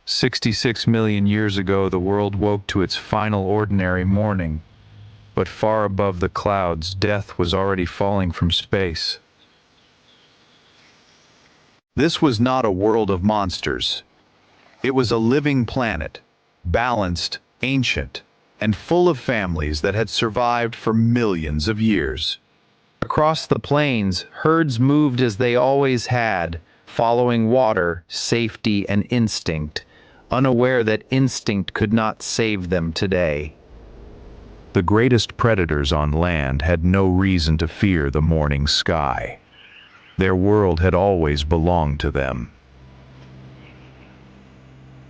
66 million years ago, the world woke to its final ordinary morning, but far above the clouds, death was already falling from space. This was not a world of monsters. It was a living planet, balanced, ancient, and full of families that had survived for millions of years. Across the plains, herds moved as they always had, following water, safety, and instinct, unaware that instinct could not save them today. The greatest predators on land had no reason to fear the morning sky. Their world had always belonged to them.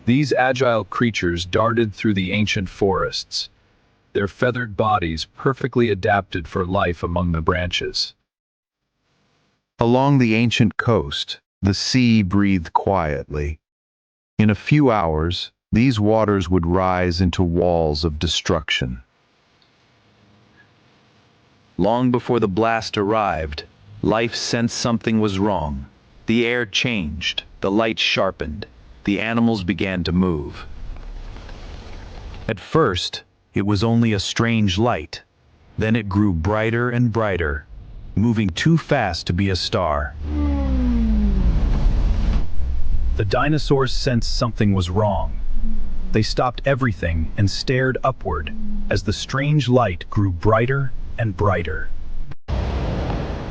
These agile creatures darted through the ancient forests, their feathered bodies perfectly adapted for life among the branches. Along the ancient coast, the sea breathed quietly. In a few hours, these waters would rise into walls of destruction. Long before the blast arrived, life sensed something was wrong. The air changed, the light sharpened, the animals began to move. At first, it was only a strange light. Then it grew brighter and brighter, moving too fast to be a star. The dinosaurs sensed something was wrong. They stopped everything and stared upward as the strange light grew brighter and brighter.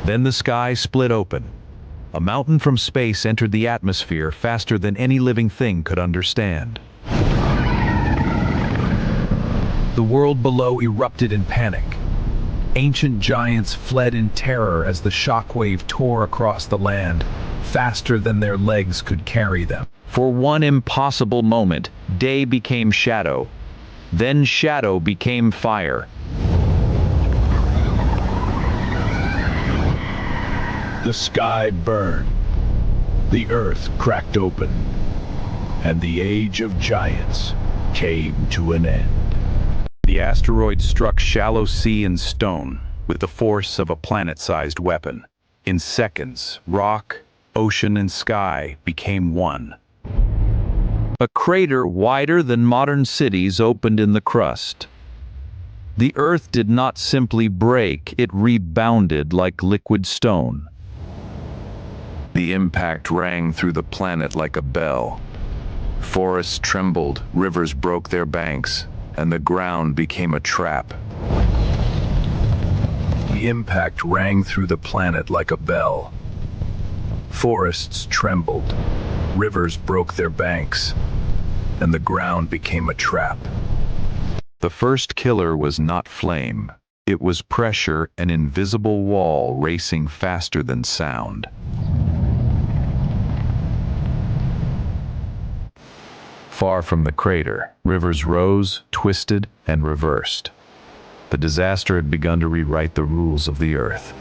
Then the sky split open. A mountain from space entered the atmosphere faster than any living thing could understand. The world below erupted in panic. Ancient giants fled in terror as the shockwave tore across the land, faster than their legs could carry them. For one impossible moment, day became shadow. Then shadow became fire. The sky burned. The earth cracked open. And the age of giants came to an end. The asteroid struck shallow sea and stone with the force of a planet-sized weapon. In seconds, rock, ocean, and sky became one. A crater wider than modern cities opened in the crust. The Earth did not simply break, it rebounded like liquid stone. The impact rang through the planet like a bell. Forests trembled, rivers broke their banks, and the ground became a trap. The impact rang through the planet like a bell. Forests trembled, rivers broke their banks, and the ground became a trap. The first killer was not flame. It was pressure, an invisible wall racing faster than sound. Far from the crater, rivers rose, twisted, and reversed. The disaster had begun to rewrite the rules of the Earth.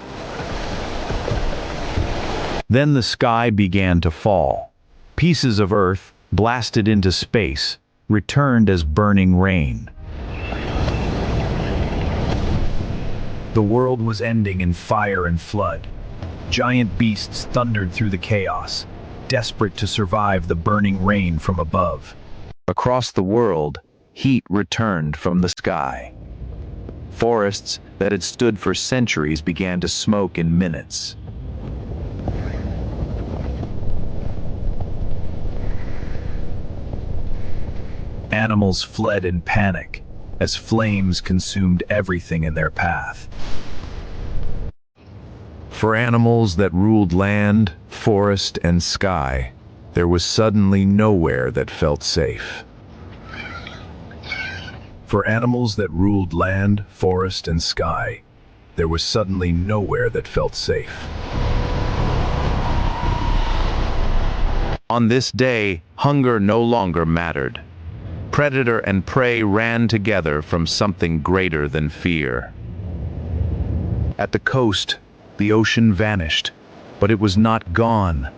Then the sky began to fall. Pieces of Earth, blasted into space, returned as burning rain. The world was ending in fire and flood. Giant beasts thundered through the chaos, desperate to survive the burning rain from above. Across the world, heat returned from the sky. Forests that had stood for centuries began to smoke in minutes. Animals fled in panic as flames consumed everything in their path. For animals that ruled land, forest, and sky, there was suddenly nowhere that felt safe. For animals that ruled land, forest, and sky, there was suddenly nowhere that felt safe. On this day, hunger no longer mattered. Predator and prey ran together from something greater than fear. At the coast, the ocean vanished, but it was not gone.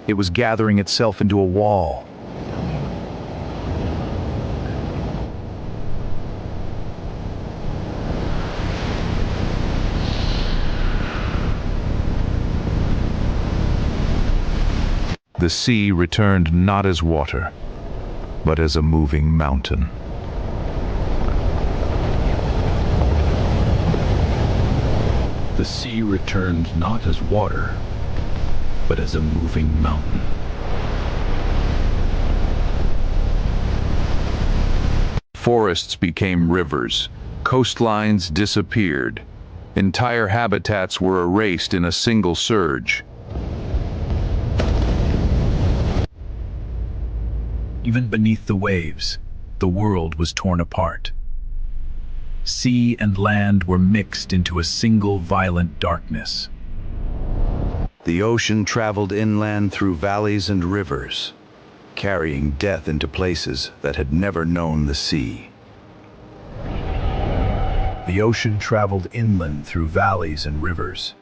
It was gathering itself into a wall. The sea returned not as water, but as a moving mountain. The sea returned not as water, but as a moving mountain. Forests became rivers, coastlines disappeared, entire habitats were erased in a single surge. Even beneath the waves, the world was torn apart. Sea and land were mixed into a single violent darkness. The ocean traveled inland through valleys and rivers, carrying death into places that had never known the sea. The ocean traveled inland through valleys and rivers,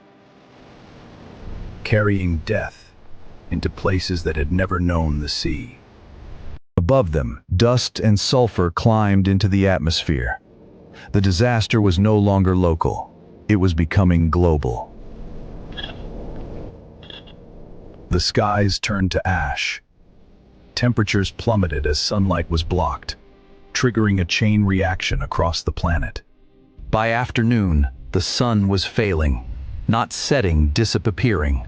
carrying death into places that had never known the sea. Above them, dust and sulfur climbed into the atmosphere. The disaster was no longer local. It was becoming global. The skies turned to ash. Temperatures plummeted as sunlight was blocked, triggering a chain reaction across the planet. By afternoon, the sun was failing, not setting, disappearing.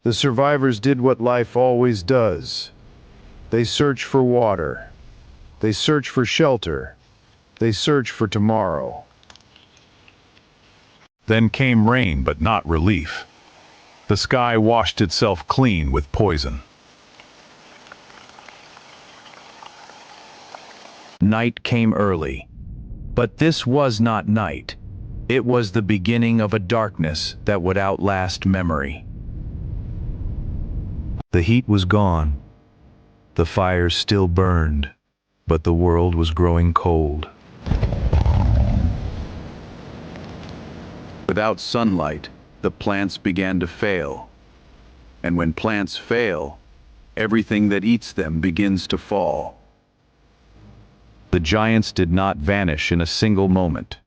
The survivors did what life always does. They search for water. They search for shelter. They search for tomorrow. Then came rain, but not relief. The sky washed itself clean with poison. Night came early, but this was not night. It was the beginning of a darkness that would outlast memory. The heat was gone. The fires still burned, but the world was growing cold. Without sunlight, the plants began to fail. And when plants fail, everything that eats them begins to fall. The giants did not vanish in a single moment.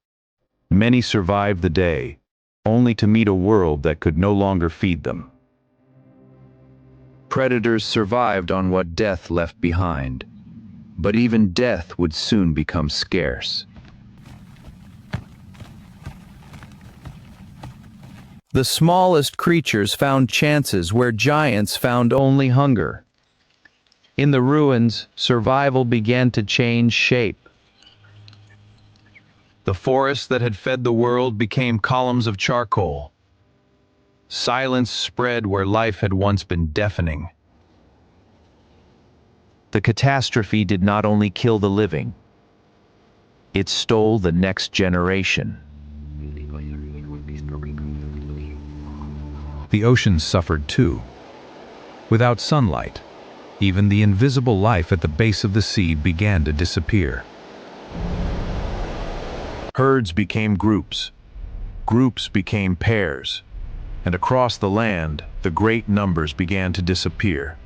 Many survived the day, only to meet a world that could no longer feed them. Predators survived on what death left behind, but even death would soon become scarce. The smallest creatures found chances where giants found only hunger. In the ruins, survival began to change shape. The forests that had fed the world became columns of charcoal. Silence spread where life had once been deafening. The catastrophe did not only kill the living, it stole the next generation. The oceans suffered too. Without sunlight, even the invisible life at the base of the sea began to disappear. Herds became groups. Groups became pairs. And across the land, the great numbers began to disappear.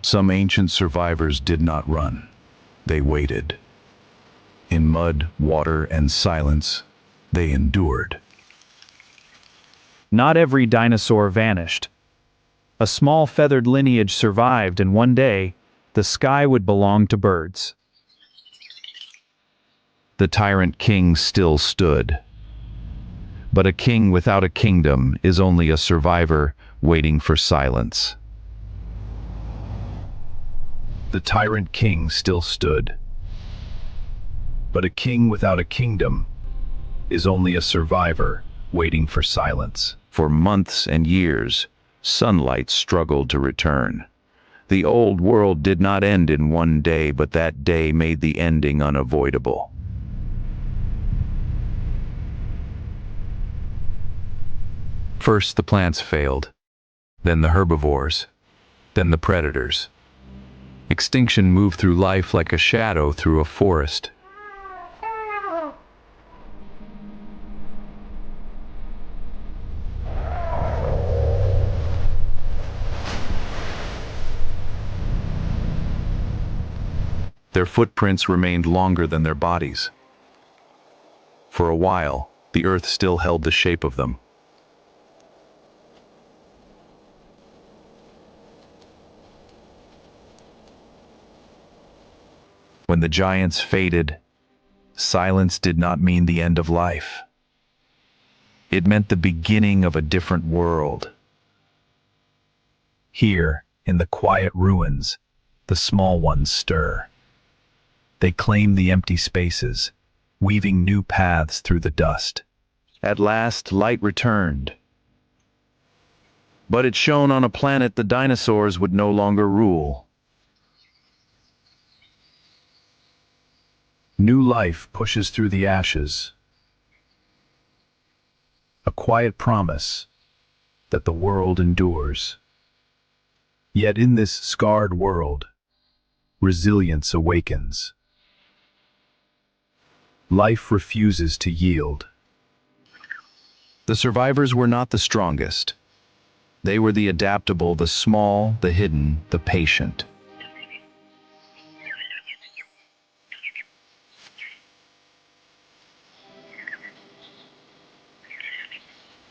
Some ancient survivors did not run. They waited. In mud, water, and silence, they endured. Not every dinosaur vanished. A small feathered lineage survived, and one day, the sky would belong to birds. The tyrant king still stood. But a king without a kingdom is only a survivor waiting for silence. The tyrant king still stood. But a king without a kingdom is only a survivor waiting for silence. For months and years, sunlight struggled to return. The old world did not end in one day, but that day made the ending unavoidable. First the plants failed, then the herbivores, then the predators. Extinction moved through life like a shadow through a forest. Their footprints remained longer than their bodies. For a while, the earth still held the shape of them. When the giants faded, silence did not mean the end of life. It meant the beginning of a different world. Here, in the quiet ruins, the small ones stir. They claim the empty spaces, weaving new paths through the dust. At last, light returned. But it shone on a planet the dinosaurs would no longer rule. New life pushes through the ashes. A quiet promise that the world endures. Yet in this scarred world, resilience awakens. Life refuses to yield. The survivors were not the strongest. They were the adaptable, the small, the hidden, the patient.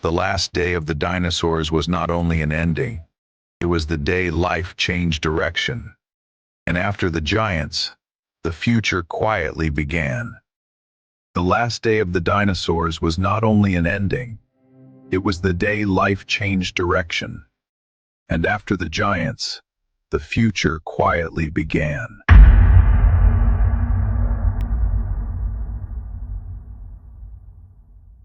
The last day of the dinosaurs was not only an ending, it was the day life changed direction. And after the giants, the future quietly began. The last day of the dinosaurs was not only an ending, it was the day life changed direction. And after the giants, the future quietly began.